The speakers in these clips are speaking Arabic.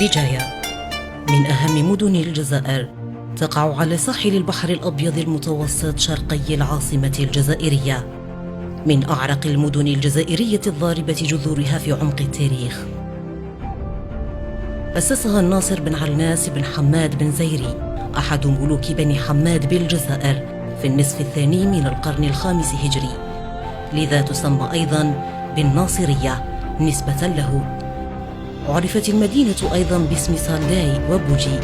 بجاية من أهم مدن الجزائر، تقع على ساحل البحر الأبيض المتوسط شرقي العاصمة الجزائرية، من أعرق المدن الجزائرية الضاربة جذورها في عمق التاريخ. أسسها الناصر بن علناس بن حماد بن زيري، أحد ملوك بني حماد بالجزائر في النصف الثاني من القرن الخامس هجري، لذا تسمى أيضاً بالناصرية نسبة له. عرفت المدينة أيضاً باسم سانداي وبوجي،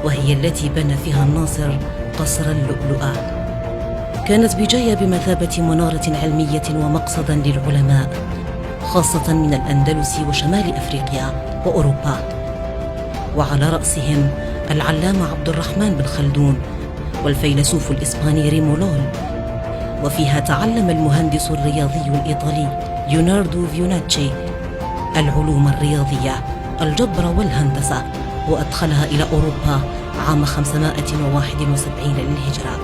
وهي التي بنى فيها الناصر قصر اللؤلؤة. كانت بجاية بمثابة منارة علمية ومقصداً للعلماء، خاصة من الأندلس وشمال أفريقيا وأوروبا، وعلى رأسهم العلامة عبد الرحمن بن خلدون والفيلسوف الإسباني ريمولول. وفيها تعلم المهندس الرياضي الإيطالي ليوناردو فيوناتشي العلوم الرياضية، الجبر والهندسة، وأدخلها إلى أوروبا عام 571 للهجرة.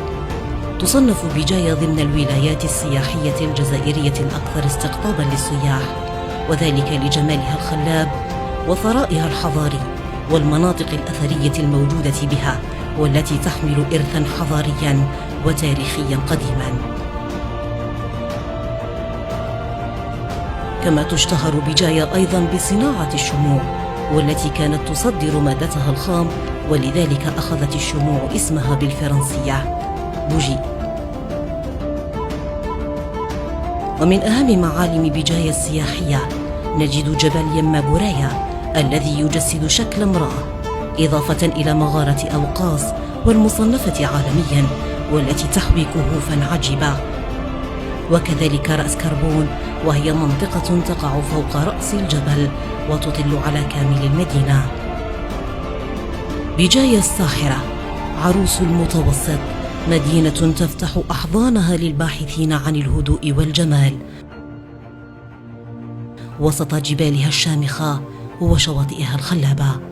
تصنف بجاية ضمن الولايات السياحية الجزائرية الأكثر استقطاباً للسياح، وذلك لجمالها الخلاب وثرائها الحضاري والمناطق الأثرية الموجودة بها، والتي تحمل إرثاً حضارياً وتاريخياً قديماً. كما تشتهر بجاية أيضاً بصناعة الشموع، والتي كانت تصدر مادتها الخام، ولذلك أخذت الشموع اسمها بالفرنسية بوجي. ومن أهم معالم بجاية السياحية نجد جبل يما بورايا الذي يجسد شكل امرأة، إضافة إلى مغارة أوقاص والمصنفة عالمياً والتي تحوي كهوفاً عجيبة، وكذلك رأس كربون، وهي منطقة تقع فوق رأس الجبل وتطل على كامل المدينة. بجاية الساحرة، عروس المتوسط، مدينة تفتح أحضانها للباحثين عن الهدوء والجمال وسط جبالها الشامخة وشواطئها الخلابة.